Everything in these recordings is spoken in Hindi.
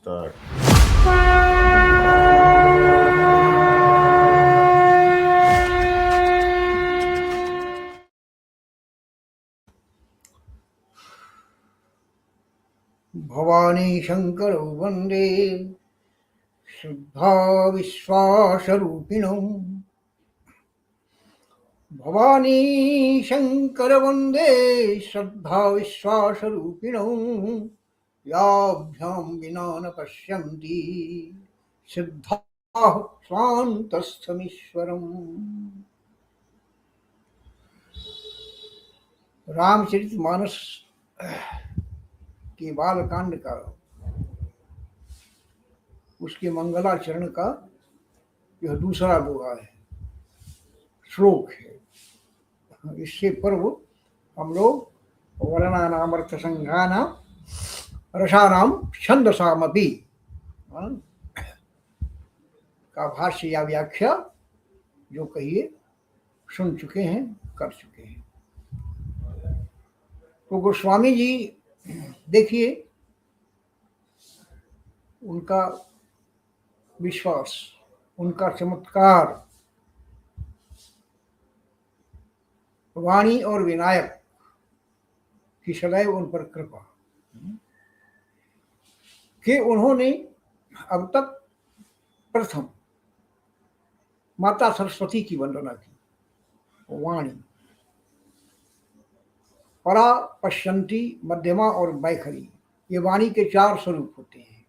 Start. भवानी शंकरौ वंदे शुद्धा विश्वासरूपिणौ। भवानी शंकर वंदे श्रद्धा विश्वासरूपिणौ। याभ्यां विना न पश्यन्ति सिद्धाः स्वान्तस्थमीश्वरम्। रामचरितमानस के बालकांड का उसके मंगलाचरण का यह दूसरा दोहा है, श्लोक है। इससे पूर्व हम लोग वर्णानाम अर्थ संज्ञानाम रसानाम छंदसामपि का भाष्य या व्याख्या जो कहिए सुन चुके हैं, कर चुके हैं। तो गोस्वामी जी देखिए, उनका विश्वास, उनका चमत्कार, वाणी और विनायक की सदैव उन पर कृपा कि उन्होंने अब तक प्रथम माता सरस्वती की वंदना की। वाणी, परा, पश्यंती, मध्यमा और बैखरी, ये वाणी के चार स्वरूप होते हैं।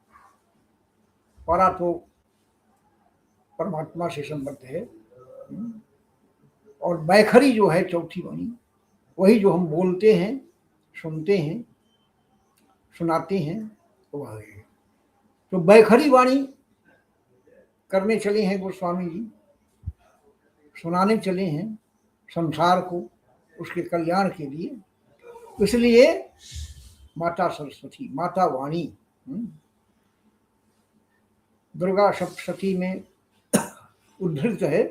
परा तो परमात्मा से संबद्ध है, और बैखरी जो है चौथी वाणी, वही जो हम बोलते हैं, सुनते हैं, सुनाते हैं, वह है। तो बैखरी वाणी करने चले हैं गोस्वामी जी, सुनाने चले हैं संसार को उसके कल्याण के लिए। इसलिए माता सरस्वती, माता वाणी, दुर्गा सप्तशती में उद्धृत है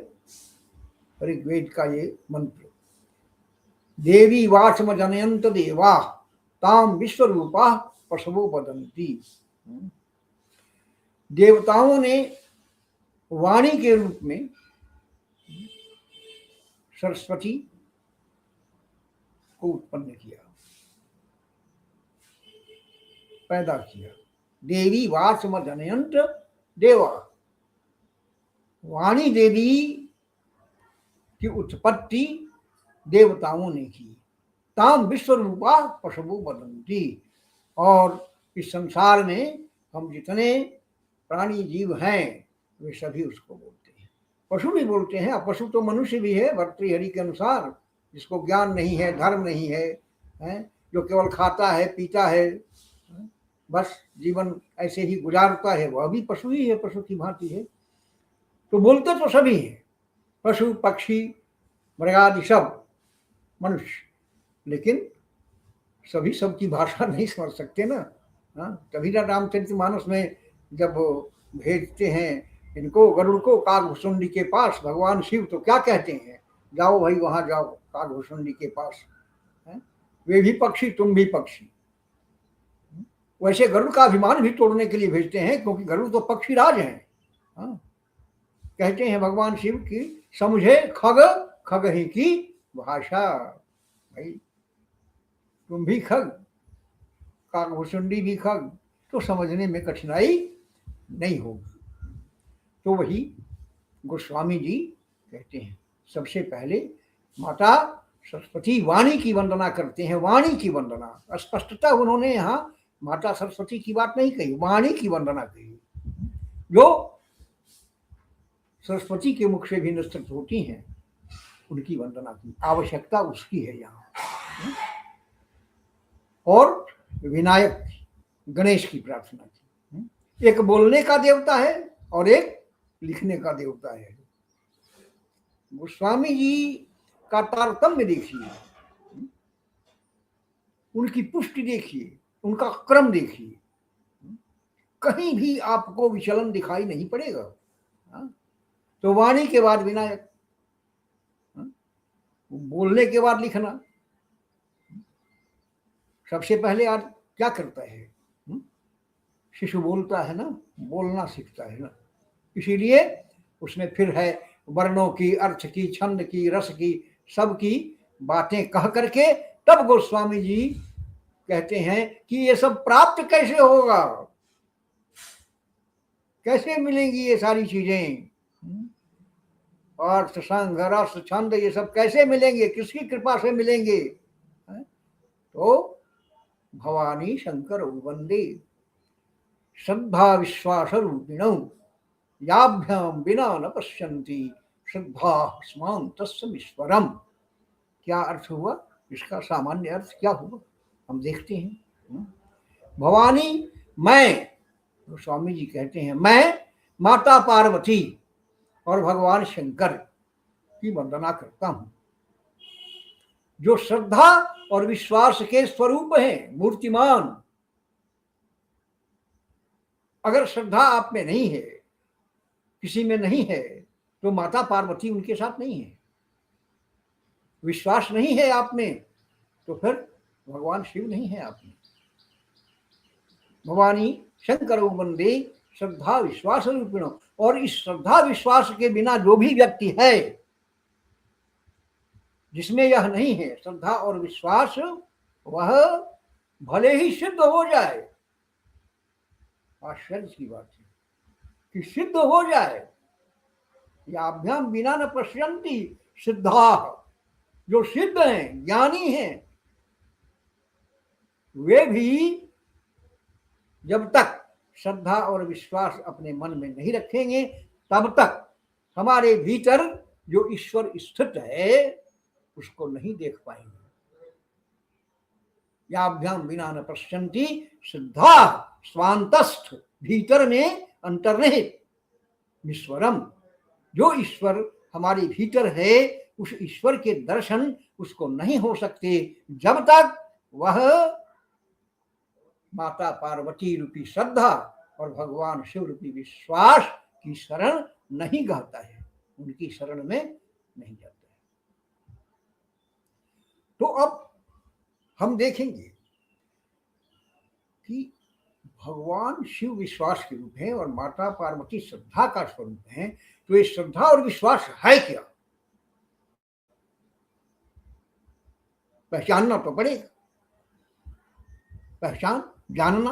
ऋग्वेद का ये मंत्र। देवी वाचम जनयंत देवा ताम विश्वरूपा पशवो वदंती। देवताओं ने वाणी के रूप में सरस्वती को उत्पन्न किया, पैदा किया। देवी वाचम जनयंत देवा, वाणी देवी की उत्पत्ति देवताओं ने की। ताम विश्वरूपा पशवो वदंती, और इस संसार में हम जितने प्राणी जीव हैं वे सभी उसको बोलते हैं। पशु भी बोलते हैं, अब पशु तो मनुष्य भी है भर्तृहरि के अनुसार, जिसको ज्ञान नहीं है, धर्म नहीं है, जो केवल खाता है, पीता है, बस जीवन ऐसे ही गुजारता है, वह भी पशु ही है, पशु की भांति है। तो बोलते तो सभी हैं, पशु, पक्षी, मृगादि सब, मनुष्य, लेकिन सभी सबकी भाषा नहीं समझ सकते ना। तभी ना रामचरितमानस में जब भेजते हैं इनको, गरुड़ को काकभुसुंडी के पास भगवान शिव, तो क्या कहते हैं? जाओ भाई वहां जाओ काकभुसुंडी के पास, वे भी पक्षी, तुम भी पक्षी। वैसे गरुड़ का अभिमान भी तोड़ने के लिए भेजते हैं, क्योंकि गरुड़ तो पक्षी राज हैं। कहते हैं भगवान शिव की समझे खग, खग ही की भाषा। भाई तुम भी खग, काकभुसुंडी भी खग, तो समझने में कठिनाई नहीं होगी। तो वही गोस्वामी जी कहते हैं, सबसे पहले माता सरस्वती वाणी की वंदना करते हैं। वाणी की वंदना, स्पष्टता उन्होंने यहाँ माता सरस्वती की बात नहीं कही, वाणी की वंदना कही, जो सरस्वती के मुख से भी निस्तृत होती हैं, उनकी वंदना की। आवश्यकता उसकी है यहाँ। और विनायक गणेश की प्रार्थना की। एक बोलने का देवता है और एक लिखने का देवता है। गोस्वामी जी का तारतम्य देखिए, उनकी पुष्टि देखिए, उनका क्रम देखिए, कहीं भी आपको विचलन दिखाई नहीं पड़ेगा। तो वाणी के बाद विनायक, बोलने के बाद लिखना। सबसे पहले आज क्या करता है? शिशु बोलता है ना, बोलना सीखता है ना, इसीलिए उसने फिर है वर्णों की, अर्थ की, छंद की, रस की, सब की बातें कह करके तब गोस्वामी जी कहते हैं कि ये सब प्राप्त कैसे होगा, कैसे मिलेंगी ये सारी चीजें, अर्थ, संग, रस, छंद, ये सब कैसे मिलेंगे, किसकी कृपा से मिलेंगे। तो भवानी शंकर वंदे श्रद्धा विश्वास रूपिणौ याभ्याम बिना न पश्यन्ति श्रद्धा स्मान तस्मीश्वरम। क्या अर्थ हुआ इसका, सामान्य अर्थ क्या हुआ हम देखते हैं। भवानी मैं, तो स्वामी जी कहते हैं मैं माता पार्वती और भगवान शंकर की वंदना करता हूं, जो श्रद्धा और विश्वास के स्वरूप हैं, मूर्तिमान। अगर श्रद्धा आप में नहीं है, किसी में नहीं है, तो माता पार्वती उनके साथ नहीं है। विश्वास नहीं है आप में, तो फिर भगवान शिव नहीं है आप में। भवानी शंकर वंदे श्रद्धा विश्वास रूपिणो। और इस श्रद्धा विश्वास के बिना जो भी व्यक्ति है, जिसमें यह नहीं है श्रद्धा और विश्वास, वह भले ही सिद्ध हो जाए, आश्चर्य की बात है कि सिद्ध हो जाए, याभ्याम बिना न पश्यन्ति सिद्धा, जो सिद्ध हैं, ज्ञानी हैं, वे भी जब तक श्रद्धा और विश्वास अपने मन में नहीं रखेंगे, तब तक हमारे भीतर जो ईश्वर स्थित है उसको नहीं देख पाएंगे। याभ्याम बिना न पश्यन्ति श्रद्धा स्वांतस्थ, भीतर में अंतर्निहित, ईश्वरम, जो ईश्वर हमारे भीतर है, उस ईश्वर के दर्शन उसको नहीं हो सकते जब तक वह माता पार्वती रूपी श्रद्धा और भगवान शिव रूपी विश्वास की शरण नहीं गाता है, उनकी शरण में नहीं जाता है। तो अब हम देखेंगे कि भगवान शिव विश्वास के रूप है और माता पार्वती श्रद्धा का स्वरूप है। तो ये श्रद्धा और विश्वास है क्या, पहचानना तो पड़ेगा। पहचान, जानना,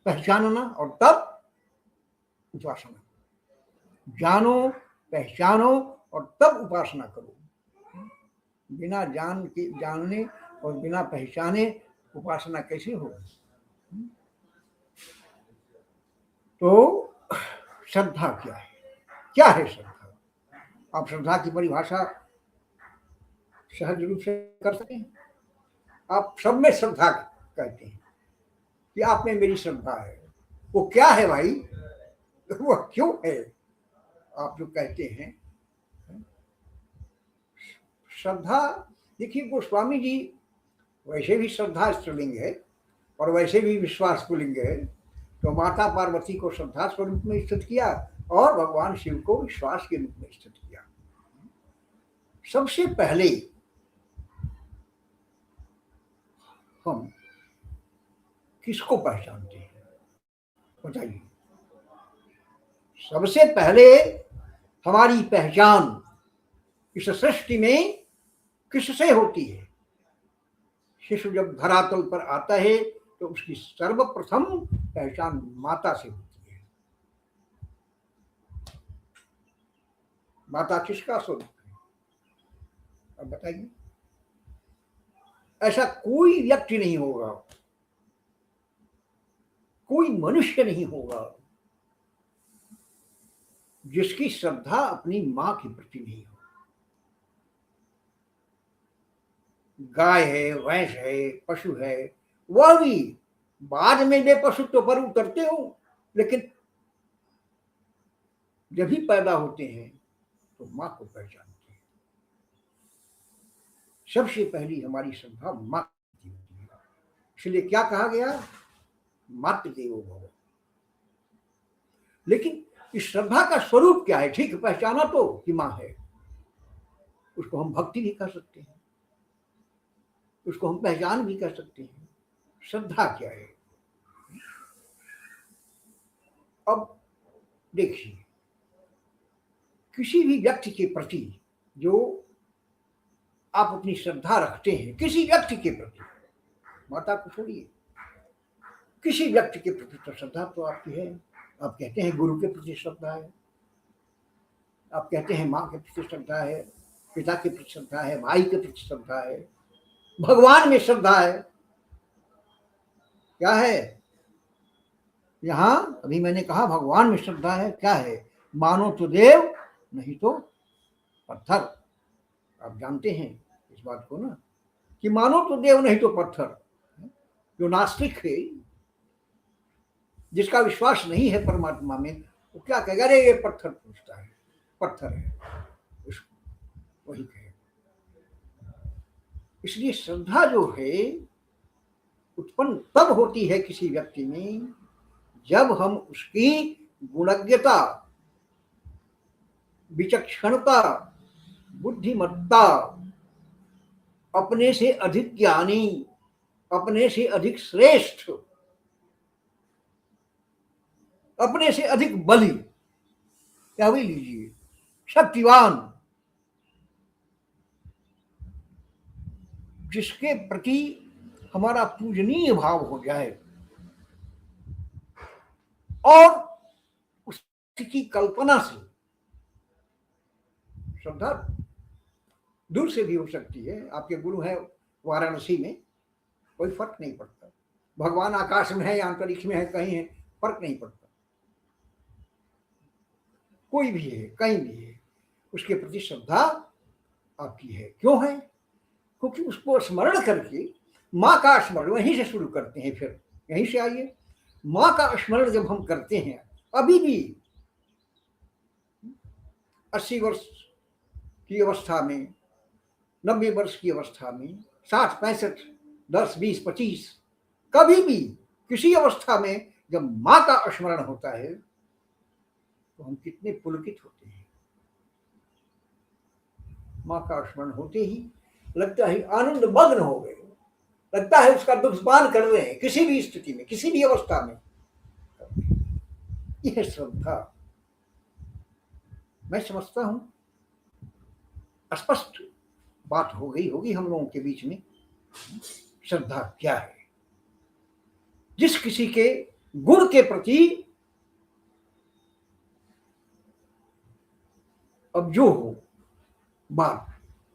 पहचानना और तब उपासना। जानो, पहचानो और तब उपासना करो। बिना जान के, जानने और बिना पहचाने उपासना कैसे होगी। तो श्रद्धा क्या है, क्या है श्रद्धा? आप श्रद्धा की परिभाषा सहज रूप से कर सकते हैं। आप सब में श्रद्धा कहते हैं कि आप में मेरी श्रद्धा है, वो क्या है भाई, वो क्यों है आप जो कहते हैं। श्रद्धा, देखिए गोस्वामी जी वैसे भी श्रद्धा स्त्रीलिंग है और वैसे भी विश्वास पुल्लिंग है। तो माता पार्वती को श्रद्धा स्वरूप में स्थित किया और भगवान शिव को विश्वास के रूप में स्थित किया। सबसे पहले हम किसको पहचानते हैं बताइए। सबसे पहले हमारी पहचान इस सृष्टि में किससे होती है? शिशु जब धरातल पर आता है तो उसकी सर्वप्रथम पहचान माता से होती है। माता किसका स्वरूप है, अब बताइए। ऐसा कोई व्यक्ति नहीं होगा, कोई मनुष्य नहीं होगा जिसकी श्रद्धा अपनी मां के प्रति नहीं हो। गाय है, भैंस है, पशु है, वह भी बाद में वे पशु तो पर उतरते हो, लेकिन जब भी पैदा होते हैं तो मां को पहचानते हैं। सबसे पहली हमारी श्रद्धा मां की होती है। इसलिए क्या कहा गया, मातृदेवो भव। लेकिन इस श्रद्धा का स्वरूप क्या है? ठीक पहचाना तो कि मां है, उसको हम भक्ति भी कर सकते हैं, उसको हम पहचान भी कर सकते हैं। श्रद्धा क्या है? अब देखिए, किसी भी व्यक्ति के प्रति जो आप अपनी श्रद्धा रखते हैं, किसी व्यक्ति के प्रति, माता को छोड़िए, किसी व्यक्ति के प्रति तो श्रद्धा तो आपकी है। आप कहते हैं गुरु के प्रति श्रद्धा है, आप कहते हैं माँ के प्रति श्रद्धा है, पिता के प्रति श्रद्धा है, भाई के प्रति श्रद्धा है, भगवान में श्रद्धा है। क्या है यहां? अभी मैंने कहा भगवान में श्रद्धा है। क्या है? मानो तो देव नहीं तो पत्थर। आप जानते हैं इस बात को ना, कि मानो तो देव नहीं तो पत्थर। जो नास्तिक है, जिसका विश्वास नहीं है परमात्मा में, वो क्या कहेगा? अरे ये पत्थर पूछता है, पत्थर है, उसको वही कहे। इसलिए श्रद्धा जो है उत्पन्न तब होती है किसी व्यक्ति में जब हम उसकी गुणज्ञता, विचक्षणता, बुद्धिमत्ता, अपने से अधिक ज्ञानी, अपने से अधिक श्रेष्ठ, अपने से अधिक बली, क्या भी लीजिए, शक्तिवान, जिसके प्रति हमारा पूजनीय भाव हो जाए और उसकी कल्पना से श्रद्धा दूर से भी हो सकती है। आपके गुरु है वाराणसी में, कोई फर्क नहीं पड़ता। भगवान आकाश में है या अंतरिक्ष में है, कहीं है, फर्क नहीं पड़ता। कोई भी है, कहीं भी है, उसके प्रति श्रद्धा आपकी है। क्यों है? क्योंकि उसको स्मरण करके, माँ का स्मरण वहीं से शुरू करते हैं। फिर यहीं से आइए, माँ का स्मरण जब हम करते हैं, अभी भी 80 वर्ष की अवस्था में, 90 वर्ष की अवस्था में, 60, 65, 10, 20, 25, कभी भी किसी अवस्था में जब माँ का स्मरण होता है तो हम कितने पुलकित होते हैं। माँ का स्मरण होते ही लगता है आनंद मग्न हो गए, लगता है उसका दुग्धपान कर रहे हैं, किसी भी स्थिति में, किसी भी अवस्था में। यह श्रद्धा, मैं समझता हूं स्पष्ट बात हो गई होगी हम लोगों के बीच में। श्रद्धा क्या है? जिस किसी के गुण के प्रति, अब जो हो बात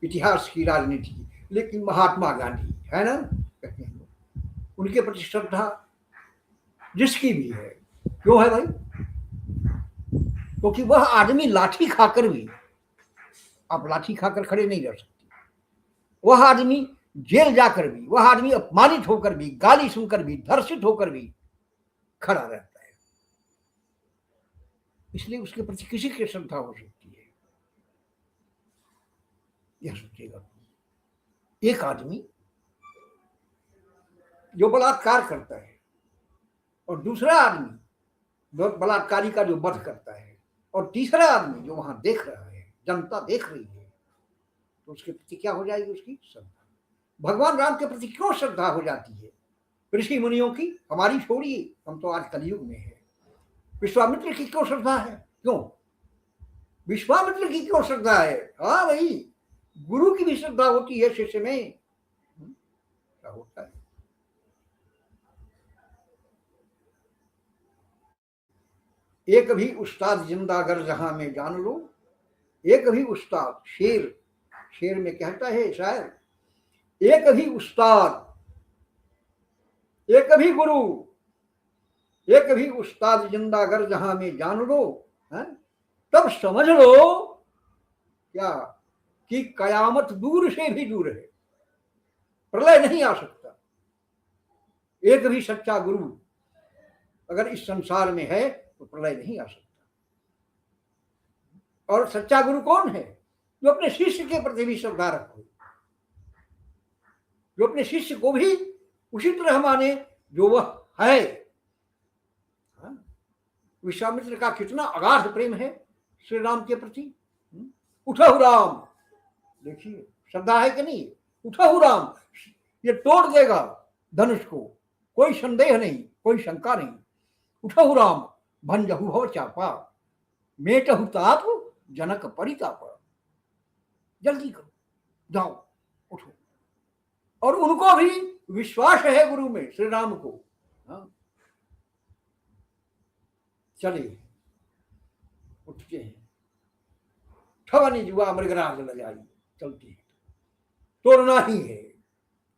इतिहास की, राजनीति की, लेकिन महात्मा गांधी है ना, कहते हैं, उनके प्रति श्रद्धा जिसकी भी है। क्यों है भाई? क्योंकि वह आदमी लाठी खाकर भी, आप लाठी खाकर खड़े नहीं रह सकते। वह आदमी जेल जाकर भी, वह आदमी अपमानित होकर भी, गाली सुनकर भी, धर्षित होकर भी खड़ा रहता है। इसलिए उसके प्रति किसी की श्रद्धा हो सकती है। यह सोचिएगा, एक आदमी जो बलात्कार करता है और दूसरा आदमी बलात्कारी का जो वध करता है, और तीसरा आदमी जो वहां देख रहा है, जनता देख रही है, तो उसके प्रति क्या हो जाएगी? उसकी श्रद्धा। भगवान राम के प्रति क्यों श्रद्धा हो जाती है? ऋषि मुनियों की, हमारी छोड़िए, हम तो आज कलयुग में है। विश्वामित्र की क्यों श्रद्धा है? क्यों विश्वामित्र की क्यों श्रद्धा है? हाँ भाई, गुरु की भी श्रद्धा होती है शिष्य में। क्या होता है? एक भी उस्ताद जिंदा अगर जहां में जान लो, एक भी उस्ताद, शेर, शेर में कहता है शायर, एक भी उस्ताद, एक भी गुरु, एक भी उस्ताद जिंदा अगर जहां में जान लो, है? तब समझ लो क्या कि कयामत दूर से भी दूर है, प्रलय नहीं आ सकता। एक भी सच्चा गुरु अगर इस संसार में है तो प्रलय नहीं आ सकता। और सच्चा गुरु कौन है? जो अपने शिष्य के प्रति भी श्रद्धा रखे, जो अपने शिष्य को भी उसी तरह माने जो वह है। विश्वामित्र का कितना अगाध प्रेम है श्री राम के प्रति। उठहु राम, देखिए श्रद्धा है कि नहीं? उठहु राम, ये तोड़ देगा धनुष को, कोई संदेह नहीं, कोई शंका नहीं। उठहु राम, भंजहु हो चापा, मेटहु ताप जनक परिताप। जल्दी करो, जाओ, उठो। और उनको भी विश्वास है गुरु में, श्री राम को। हाँ? चले, उठते हैं। ठवनी जुआ मृगराज लगाई, चलती है। तोड़ना ही है,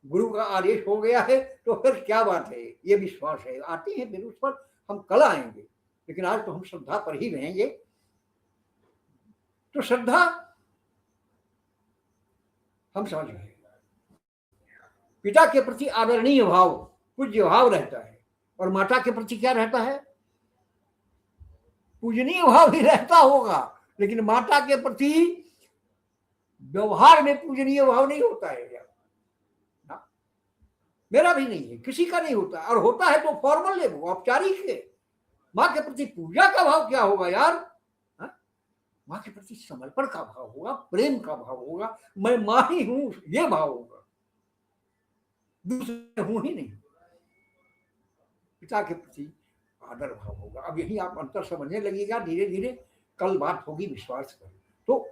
गुरु का आदेश हो गया है तो फिर क्या बात है, ये विश्वास है। आते हैं फिर उस पर हम कल आएंगे, लेकिन आज तो हम श्रद्धा पर ही रहेंगे। तो श्रद्धा हम समझ गए, पिता के प्रति आदरणीय भाव, पूज्य भाव रहता है। और माता के प्रति क्या रहता है? पूजनीय भाव ही रहता होगा, लेकिन माता के प्रति व्यवहार में पूजनीय भाव नहीं होता है यार। मेरा भी नहीं है, किसी का नहीं होता, और होता है तो फॉर्मल है, वो औपचारिक है। माँ के प्रति पूजा का भाव क्या होगा यार? माँ के प्रति समर्पण का भाव होगा, प्रेम का भाव होगा, मैं माँ ही हूं, ये भाव होगा, दूसरे हूं ही नहीं। पिता के प्रति आदर भाव होगा। अब यही आप अंतर समझने लगेगा धीरे धीरे, कल बात होगी विश्वास पर। तो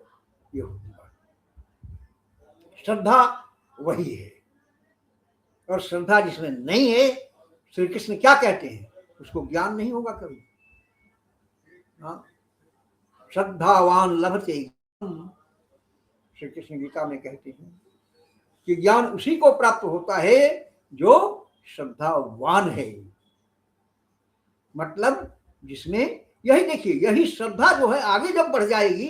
ये होगी बात, श्रद्धा वही है। और श्रद्धा जिसमें नहीं है, श्री कृष्ण क्या कहते हैं, उसको ज्ञान नहीं होगा कभी। हाँ, श्रद्धावान लभते, श्री कृष्ण गीता में कहते हैं कि ज्ञान उसी को प्राप्त होता है जो श्रद्धावान है। मतलब जिसमें, यही देखिए, यही श्रद्धा जो है आगे जब बढ़ जाएगी,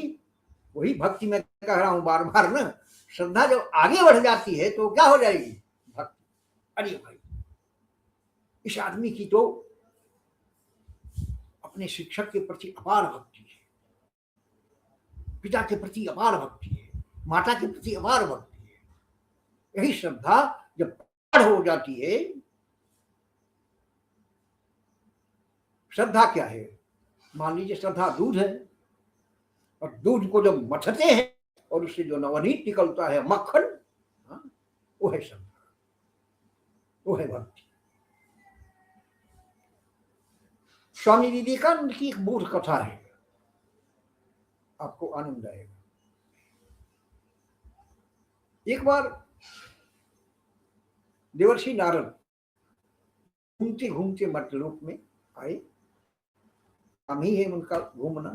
वही भक्ति में कह रहा हूं बार बार ना, श्रद्धा जब आगे बढ़ जाती है तो क्या हो जाएगी? भक्ति। अरे भाई, इस आदमी की तो अपने शिक्षक के प्रति अपार भक्ति है, पिता के प्रति अपार भक्ति है, माता के प्रति अपार भक्ति है। यही श्रद्धा जब प्रगाढ़ हो जाती है, श्रद्धा क्या है? मान लीजिए श्रद्धा दूध है, और दूध को जब मथते हैं और उससे जो नवनीत निकलता है, मक्खन, वो है श्रद्धा, वो है भक्ति। स्वामी विवेकानंद की एक मूर्ख कथा है, आपको आनंद आएगा। एक बार देवर्षि नारद घूमते घूमते मर्त्यलोक में आए, काम ही है उनका घूमना।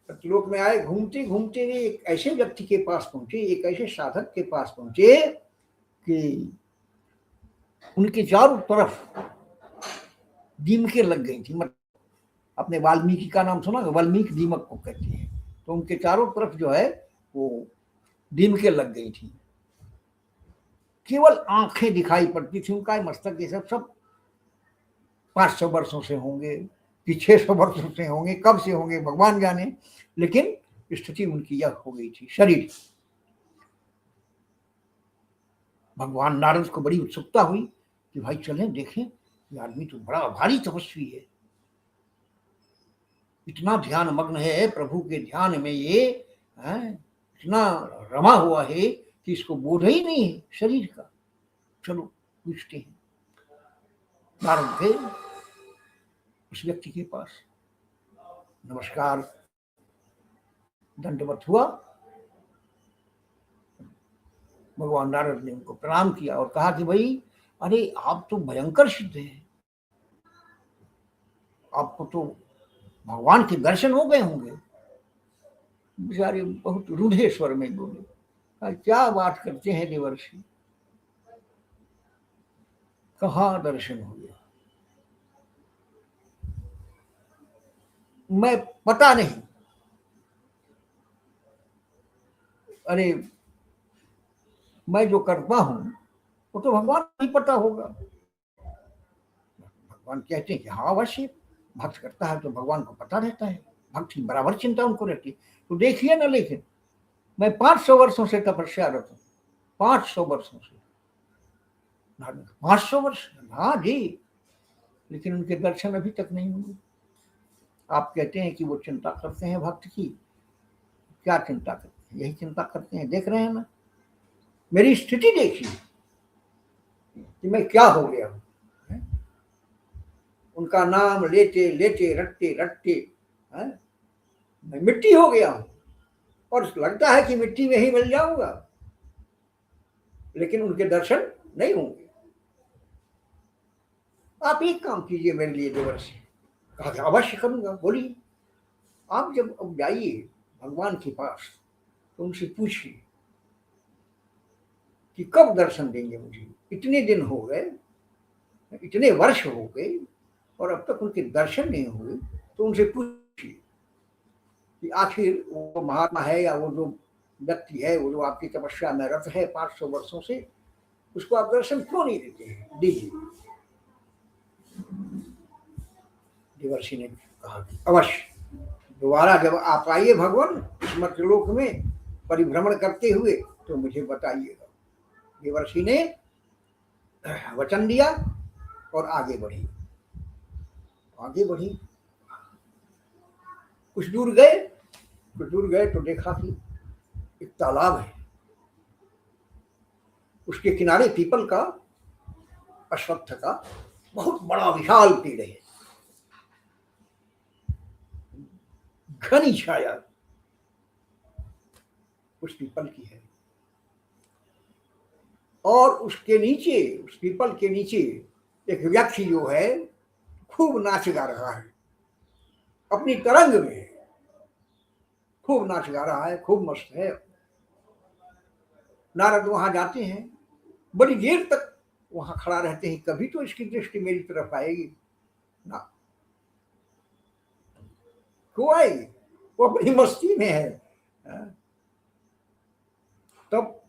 मर्त्यलोक में आए, घूमते घूमते वे एक ऐसे व्यक्ति के पास पहुंचे, एक ऐसे साधक के पास पहुंचे कि उनके चारों तरफ दीमकें लग गई थी। मतलब अपने वाल्मीकि का नाम सुना, वाल्मीकि दीमक को कहते हैं। तो उनके चारों तरफ जो है वो दीमकें लग गई थी, केवल आंखें दिखाई पड़ती थी। उनका मस्तक ये सब 500 वर्षों से होंगे कि 600 वर्षों से होंगे, कब से होंगे भगवान जाने, लेकिन स्थिति उनकी यह हो गई थी शरीर। भगवान नारद को बड़ी उत्सुकता हुई कि भाई चलें देखें, ये आदमी तो बड़ा भारी तपस्वी है, इतना ध्यान मग्न है प्रभु के ध्यान में, ये इतना रमा हुआ है कि इसको बोध ही नहीं है शरीर का। चलो पूछते हैं। नारद गए उस व्यक्ति के पास, नमस्कार, दंडवत हुआ। भगवान नारद ने उनको प्रणाम किया और कहा कि भाई, अरे आप तो भयंकर सिद्ध हैं, आपको तो भगवान के दर्शन हो गए होंगे। बेचारे बहुत रूढ़े स्वर में बोले, क्या बात करते हैं देवर्षि, कहाँ दर्शन हो गया, मैं पता नहीं। अरे मैं जो करता हूं वो तो भगवान को ही पता होगा। भगवान कहते हैं कि हाँ अवश्य, भक्त करता है तो भगवान को पता रहता है, भक्त की बराबर चिंता उनको रहती है। तो देखिए ना, लेकिन मैं 500 वर्षों से तपस्यारत हूँ, 500 वर्षों से, 500 वर्ष, हाँ जी, लेकिन उनके दर्शन अभी तक नहीं हुए। आप कहते हैं कि वो चिंता करते हैं भक्त की, क्या चिंता करते हैं? यही चिंता करते हैं, देख रहे हैं ना मेरी स्थिति, देखिए कि मैं क्या हो गया हूं। उनका नाम लेते लेते रटते रटते मैं मिट्टी हो गया हूं और लगता है कि मिट्टी में ही मिल जाऊंगा, लेकिन उनके दर्शन नहीं होंगे। आप एक काम कीजिए मेरे लिए देवर्षि। कहा कि अवश्य करूंगा, बोलिए। आप जब अब जाइए भगवान के पास तो उनसे पूछिए कि कब दर्शन देंगे मुझे। इतने दिन हो गए, इतने वर्ष हो गए और अब तक उनके दर्शन नहीं हुए। तो उनसे पूछिए कि आखिर वो महात्मा है या वो जो व्यक्ति है, वो जो आपकी तपस्या में रत है 500 वर्षों से, उसको आप दर्शन क्यों नहीं देते हैं, दीजिए। देवर्षि ने कहा कि अवश्य दोबारा जब आप आइए भगवान इस मर्त्यलोक में परिभ्रमण करते हुए तो मुझे बताइएगा। देवर्षि ने वचन दिया और आगे बढ़ी। कुछ दूर गए तो देखा कि एक तालाब है, उसके किनारे पीपल का, अश्वत्थ का बहुत बड़ा विशाल पेड़ है, घनी छाया उस पीपल की है। और उसके नीचे, उस पीपल के नीचे एक व्यक्ति जो है खूब नाच गा रहा है, अपनी तरंग में खूब नाच गा रहा है, खूब मस्त है। नारद वहां जाते हैं, बड़ी देर तक वहां खड़ा रहते हैं, कभी तो इसकी दृष्टि मेरी तरफ आएगी ना, क्यों आएगी, वो अपनी मस्ती में है। तब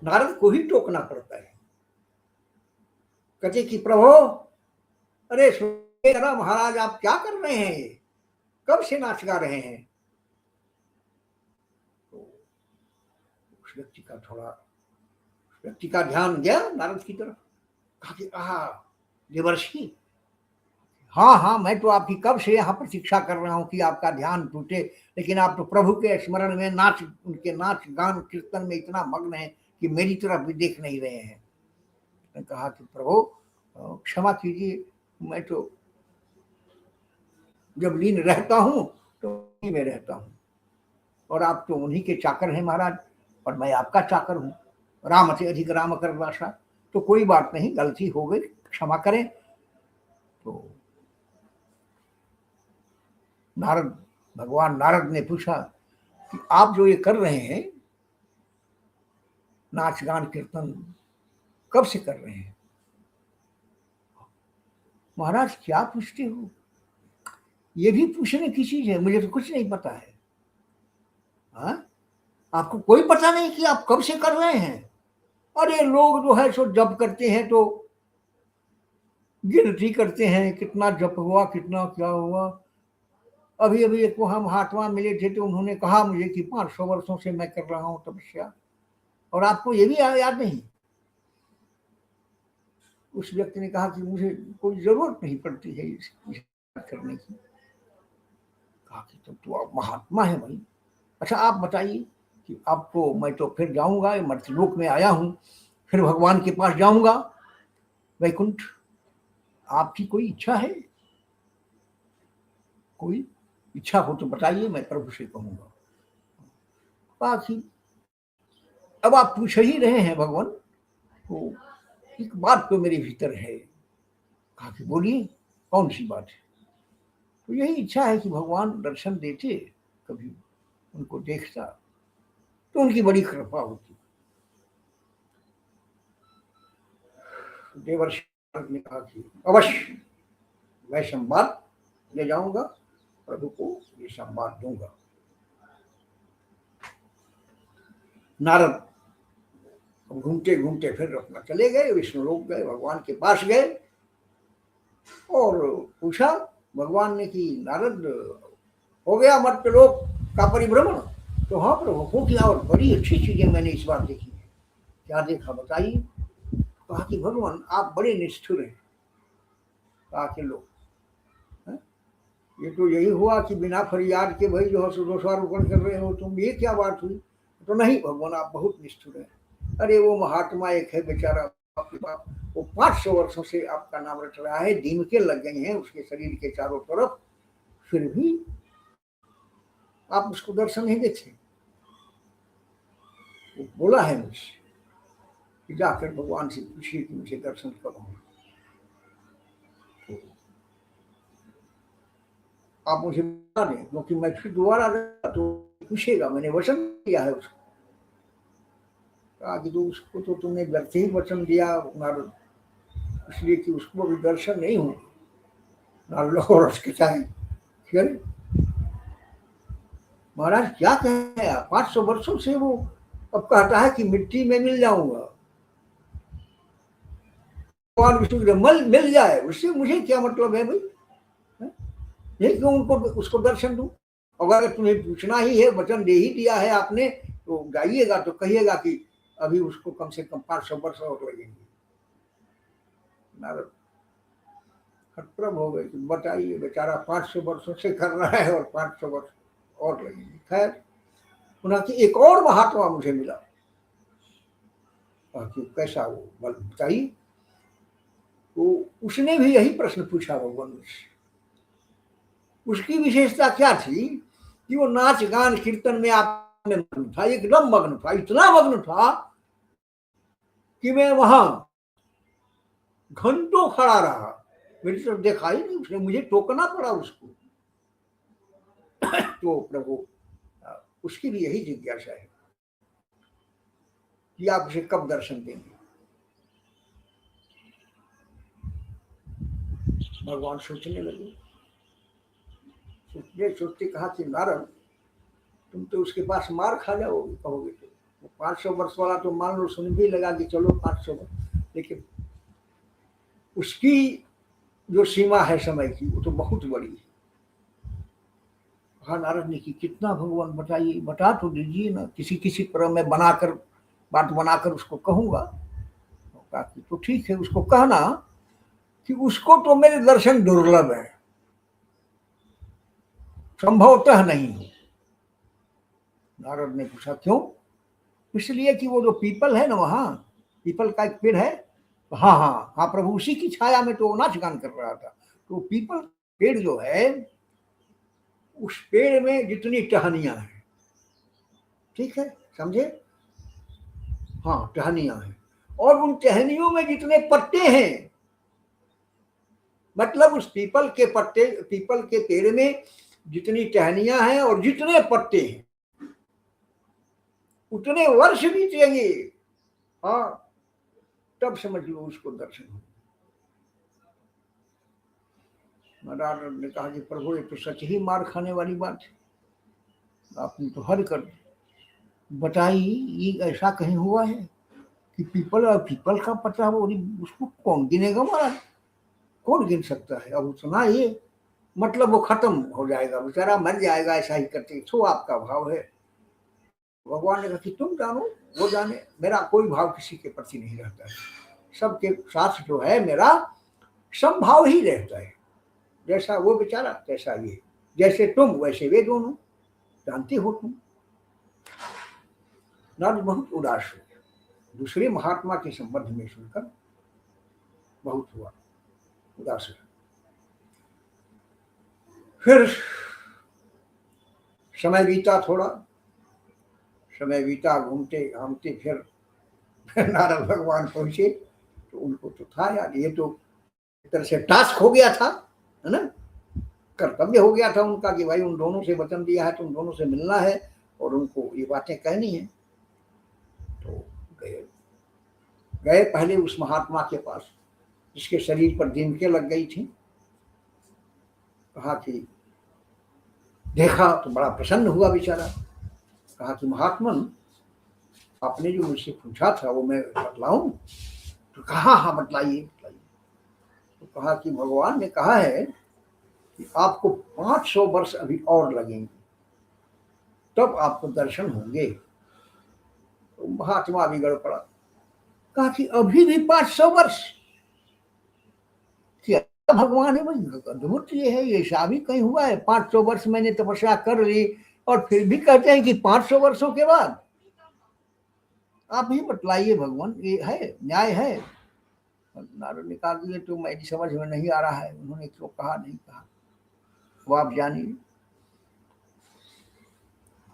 नारद को ही टोकना पड़ता है। कहते कि प्रभु, अरे सुनिए ना महाराज, आप क्या कर रहे हैं, कब से नाच गा रहे हैं। तो उस व्यक्ति का ध्यान गया नारद की तरफ। कहा कि देवर्षि, हाँ, मैं तो आपकी कब से यहाँ प्रतीक्षा कर रहा हूँ कि आपका ध्यान टूटे, लेकिन आप तो प्रभु के स्मरण में उनके नाच गान कीर्तन में इतना मग्न है कि मेरी तरफ भी देख नहीं रहे हैं। मैं कहा कि प्रभु क्षमा कीजिए, मैं तो जब लीन रहता हूँ तो उन्हीं में रहता हूँ, और आप तो उन्हीं के चाकर हैं महाराज, और मैं आपका चाकर हूँ। राम से अधिक राम कर भाषा, तो कोई बात नहीं, गलती हो गई, क्षमा करें। तो भगवान नारद ने पूछा कि आप जो ये कर रहे हैं नाच गान कीर्तन, कब से कर रहे हैं। महाराज क्या पूछते हो, ये भी पूछने की चीज है, मुझे तो कुछ नहीं पता है। आपको कोई पता नहीं कि आप कब से कर रहे हैं। अरे लोग जो है सो जप करते हैं तो गिनती करते हैं, कितना जप हुआ, कितना क्या हुआ। अभी एक वहां महात्मा मिले थे तो उन्होंने कहा मुझे कि 500 वर्षों से मैं कर रहा हूं तपस्या, और आपको ये भी याद नहीं। उस व्यक्ति ने कहा कि मुझे कोई जरूरत नहीं पड़ती है करने की। कहा कि तो आप महात्मा है भाई। अच्छा आप बताइए कि आपको, मैं तो फिर जाऊंगा, मर्त्यलोक में आया हूं, फिर भगवान के पास जाऊंगा वैकुंठ, आपकी कोई इच्छा है, कोई इच्छा हो तो बताइए, मैं प्रभु से कहूंगा। बाकी अब आप पूछ ही रहे हैं भगवान, तो एक बात तो मेरे भीतर है। कहा कि बोलिए कौन सी बात है। तो यही इच्छा है कि भगवान दर्शन देते, कभी उनको देखता तो उनकी बड़ी कृपा होती। देवर्षि ने कहा कि अवश्य मैं संवाद ले जाऊंगा, प्रभु को ये संवाद दूंगा। नारद घूमते घूमते फिर अपना चले गए, विष्णुलोक गए, भगवान के पास गए और पूछा भगवान ने कि नारद हो गया मर्त्यलोक का परिभ्रमण। तो हाँ प्रभु, हो गया, और बड़ी अच्छी चीजें मैंने इस बार देखी है। क्या देखा बताइए। कहा कि भगवान आप बड़े निष्ठुर हैं। कहा कि लो, ये तो यही हुआ कि बिना फरियाद के भाई जो है दोषारोपण कर रहे हो तुम, ये क्या बात हुई। तो नहीं भगवान आप बहुत निष्ठुर हैं। अरे वो महात्मा एक है बेचारा, वो 500 वर्षों से आपका नाम रट रहा है, दीमके लग गई हैं उसके शरीर के चारों तरफ, फिर भी आप उसको दर्शन नहीं देते। वो बोला है मुझसे कि जाकर भगवान से पूछिए कि मुझे दर्शन कब होगा। तो आप मुझे बता दें, क्योंकि मैं फिर दोबारा तो पूछेगा, मैंने वचन दिया है उसको। कहा कि तो उसको तो तुमने व्यर्थ ही वचन दिया नारद, इसलिए कि उसको अभी दर्शन नहीं हो। नारद और उसके चाहे फिर महाराज क्या कहे, 500 वर्षों से वो अब कहता है कि मिट्टी में मिल जाऊंगा। भगवान विष्णु मिल जाए, उससे मुझे क्या मतलब है भाई, नहीं क्यों उनको उसको दर्शन दूं। अगर तुम्हें पूछना ही है, वचन दे ही दिया है आपने, तो गाइएगा तो कहिएगा कि अभी उसको कम से कम 500 वर्ष और लगेंगे। नारद खतप्रभ हो गए कि बताइए, बेचारा 500 वर्षों से कर रहा है और 500 वर्ष और लगेंगे। खैर उन्होंने कि एक और महात्मा मुझे मिला, कैसा वो बल बताइए। तो उसने भी यही प्रश्न पूछा भगवान से। उसकी विशेषता क्या थी कि वो नाच गान कीर्तन में आपने मग्न था, एकदम मग्न था, इतना मग्न था कि मैं वहां घंटों खड़ा रहा, मेरी तरफ देखा ही नहीं उसने, मुझे टोकना पड़ा उसको। तो प्रभु उसकी भी यही जिज्ञासा है कि आप उसे कब दर्शन देंगे। भगवान सोचने लगे, सोचते सोचते कहा कि नारद तुम तो उसके पास मार खा जाओगे, कहोगे तो 500 वर्ष वाला तो मान लो सुन भी लगा कि चलो 500 वर्ष, लेकिन उसकी जो सीमा है समय की वो तो बहुत बड़ी है। कहा नारद ने कि कितना भगवान बताइए, बता तो दीजिए ना, किसी किसी तरह मैं बनाकर बात बनाकर उसको कहूंगा। कहा कि तो ठीक है, उसको कहना कि उसको तो मेरे दर्शन दुर्लभ है, संभवतः नहीं हो। नारद ने पूछा क्यों। इसलिए कि वो जो पीपल है ना, वहां पीपल का एक पेड़ है, हाँ हाँ हाँ प्रभु, उसी की छाया में तो नाच गान कर रहा था। तो पीपल पेड़ जो है, उस पेड़ में जितनी टहनियां हैं, ठीक है समझे, हाँ टहनियां हैं, और उन टहनियों में जितने पत्ते हैं, मतलब उस पीपल के पत्ते, पीपल के पेड़ में जितनी टहनियां हैं और जितने पत्ते हैं, उतने वर्ष बीतेंगे, हाँ तब समझ लो उसको दर्शन हो। नारद ने कहा कि प्रभु ये तो सच ही मार खाने वाली बात है, आपने तो हर कर बताई, ये ऐसा कहीं हुआ है कि पीपल और पीपल का पत्ता वो उसको कौन गिनेगा महाराज, कौन गिन सकता है। अब सुना ये मतलब वो खत्म हो जाएगा, बेचारा मर जाएगा, ऐसा ही करते तो आपका भाव है। भगवान ने कहा कि तुम जानो वो जाने, मेरा कोई भाव किसी के प्रति नहीं रहता है, सबके साथ जो है मेरा समभाव ही रहता है, जैसा वो बेचारा तैसा ये, जैसे तुम वैसे वे दोनों, जानती हो तुम। नारद बहुत उदास हुए, दूसरे महात्मा के संबंध में सुनकर बहुत हुआ उदास हुआ। फिर समय बीता, थोड़ा समय बीता, घूमते घामते फिर नारद भगवान पहुंचे। तो उनको तो था यार, ये तो एक तरह से टास्क हो गया था, है ना, कर्तव्य हो गया था उनका कि भाई उन दोनों से वचन दिया है तो उन दोनों से मिलना है और उनको ये बातें कहनी है। तो गए पहले उस महात्मा के पास जिसके शरीर पर दीमके लग गई थी। कहा कि देखा तो बड़ा प्रसन्न हुआ बेचारा। कहा कि महात्मन आपने जो मुझसे पूछा था वो मैं बतलाऊं। तो कहा हाँ बतलाइए बतलाइए। तो कहा कि भगवान ने कहा है कि आपको 500 वर्ष अभी और लगेंगे, तब आपको दर्शन होंगे। तो महात्मा भी गड़पड़ा। कहा कि अभी भी 500 वर्ष, क्या भगवान है भाई, अद्भुत ये है, ये ऐसा भी कहीं हुआ है। 500 वर्ष मैंने तपस्या कर ली और फिर भी कहते हैं कि 500 वर्षों के बाद। आप ही बतलाइए भगवान, ये है न्याय है। नारद ने कहा कि ये तो मेरी समझ में नहीं आ रहा है, उन्होंने क्यों कहा नहीं कहा, वो आप जानिए।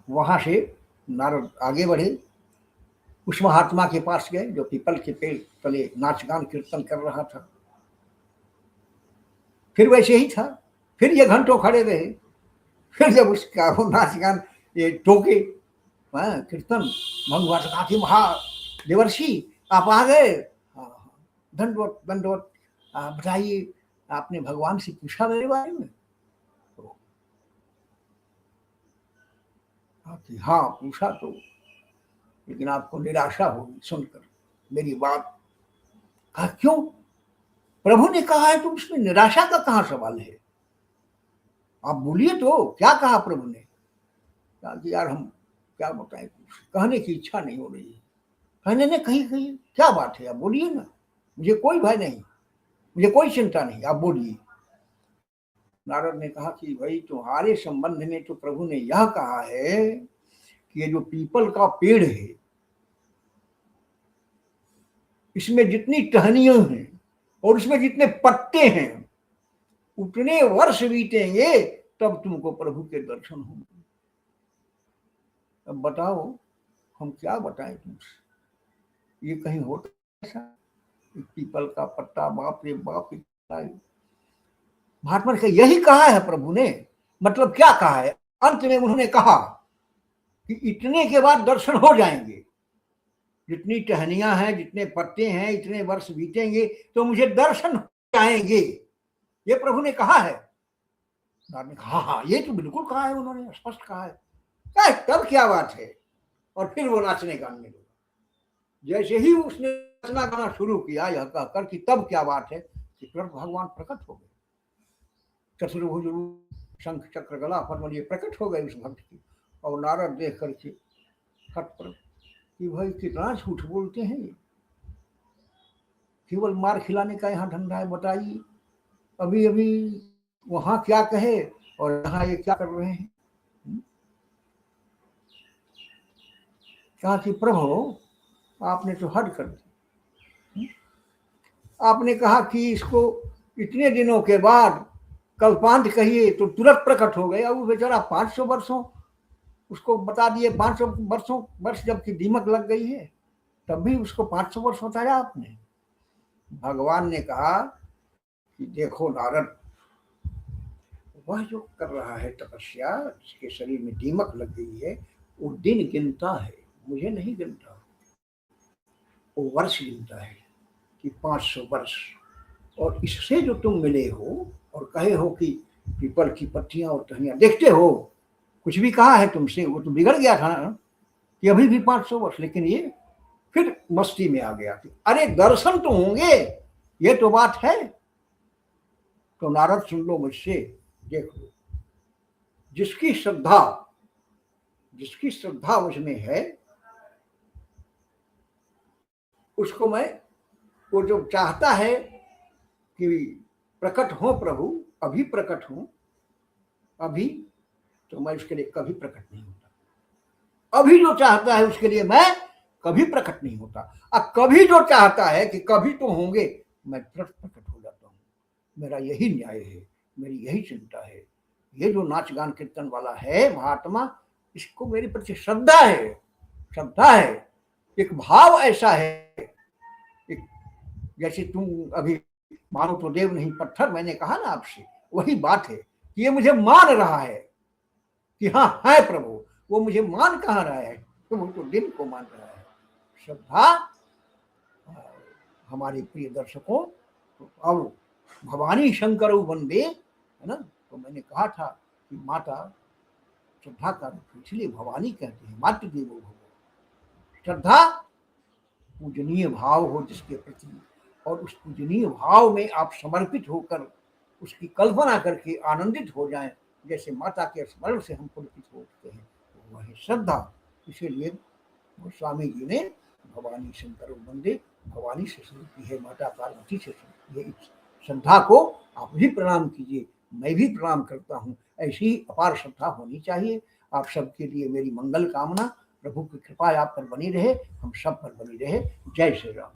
वहां से नारद आगे बढ़े, उस महात्मा के पास गए जो पीपल के पेड़ तले नाच गान कीर्तन कर रहा था। फिर वैसे ही था, फिर ये घंटों खड़े रहे। फिर जब उसका वो नाच गान ये टोके कीर्तन, भगवान कहा कि महादेवर्षि आप आ गए, दंडवत दंडवत, बताइए आपने भगवान से पूछा मेरे बारे में? तो हाँ पूछा तो, लेकिन आपको निराशा होगी सुनकर मेरी बात। कहा क्यों? प्रभु ने कहा है तो उसमें निराशा का कहाँ सवाल है, आप बोलिए तो क्या कहा प्रभु ने? कहा कि यार हम क्या बताएं, कुछ कहने की इच्छा नहीं हो रही है। कहने ने कही कही क्या बात है, आप बोलिए ना, मुझे कोई भय नहीं, मुझे कोई चिंता नहीं, आप बोलिए। नारद ने कहा कि भाई तुम्हारे संबंध में तो प्रभु ने यह कहा है कि ये जो पीपल का पेड़ है इसमें जितनी टहनियां हैं और इसमें जितने पत्ते हैं उतने वर्ष बीतेंगे तब तुमको प्रभु के दर्शन होंगे। अब बताओ हम क्या बताएं तुमसे, ये कहीं होता ऐसा? पीपल का पत्ता, बाप रे बाप। महात्मा ने यही कहा है प्रभु ने, मतलब क्या कहा है? अंत में उन्होंने कहा कि इतने के बाद दर्शन हो जाएंगे, जितनी टहनियां हैं जितने पत्ते हैं इतने वर्ष बीतेंगे तो मुझे दर्शन हो जाएंगे, ये प्रभु ने कहा है। ने कहा हाँ ये तो बिल्कुल कहा है, उन्होंने स्पष्ट कहा है। क्या तब क्या बात है? और फिर वो नाचने गाने लगा। जैसे ही उसने नाचना गाना शुरू किया यह कहकर कि तब क्या बात है, कि तुरंत भगवान प्रकट हो गए, चतुर्भुज शंख चक्र गला पर ये प्रकट हो गए उस भक्त की। और नारद देख करके हट पड़े कि भाई कितना झूठ बोलते हैं, ये केवल मार खिलाने का यहाँ धंधा है, बताइए अभी अभी वहां क्या कहे और यहाँ ये क्या कर रहे हैं। कहा कि प्रभु आपने तो हद कर दी, आपने कहा कि इसको इतने दिनों के बाद कल्पांत कहिए तो तुरंत प्रकट हो गए। अब वो बेचारा 500 वर्षों उसको बता दिए, 500 वर्ष जबकि दीमक लग गई है तब भी उसको 500 वर्ष बताया आपने। भगवान ने कहा कि देखो नारद, वह जो कर रहा है तपस्या, जिसके शरीर में दीमक लग गई है, वो दिन गिनता है, मुझे नहीं गिनता, वो वर्ष गिनता है कि 500 वर्ष। और इससे जो तुम मिले हो और कहे हो कि पीपल की पत्तियां और टहनियां, देखते हो कुछ भी कहा है तुमसे, वो तो बिगड़ गया था ना कि अभी भी 500 वर्ष, लेकिन ये फिर मस्ती में आ गया कि अरे दर्शन तो होंगे, ये तो बात है। तो नारद सुन लो मुझसे, देख लो, जिसकी श्रद्धा मुझमें है उसको मैं, वो जो चाहता है कि प्रकट हो प्रभु, अभी प्रकट हो, अभी तो मैं उसके लिए कभी प्रकट नहीं होता। अभी जो चाहता है उसके लिए मैं कभी प्रकट नहीं होता। अब कभी जो चाहता है कि कभी तो होंगे, मैं तुरंत प्रकट हो जाता हूँ। मेरा यही न्याय है, मेरी यही चिंता है। ये जो नाच गान कीर्तन वाला है महात्मा, इसको मेरे प्रति श्रद्धा है, एक भाव ऐसा है, एक जैसे तुम अभी मानो तो देव नहीं पत्थर, मैंने कहा ना आपसे, वही बात है कि ये मुझे मान रहा है कि हाँ है प्रभु, वो मुझे मान कहाँ रहा है, तो वो तो दिन को मान रहा है। श्रद्धा हमारे प्रिय दर्शकों, तो अब भवानी शंकर वंदे, है ना, तो मैंने कहा था कि माता श्रद्धा का रूप, इसलिए भवानी कहते हैं, मातृ देवो भव। श्रद्धा पूजनीय भाव हो जिसके प्रति, और उस पूजनीय भाव में आप समर्पित होकर उसकी कल्पना करके आनंदित हो जाएं, जैसे माता के स्मरण से हम पुलकित होते हैं, तो वह है श्रद्धा। इसीलिए गोस्वामी जी ने भवानी शंकर वंदे, भवानी से शुरू की है, माता पार्वती से शुरू की है। इस श्रद्धा को आप भी प्रणाम कीजिए, मैं भी प्रणाम करता हूँ। ऐसी अपार श्रद्धा होनी चाहिए। आप सबके लिए मेरी मंगल कामना, प्रभु की कृपा आप पर बनी रहे, हम सब पर बनी रहे। जय श्री राम।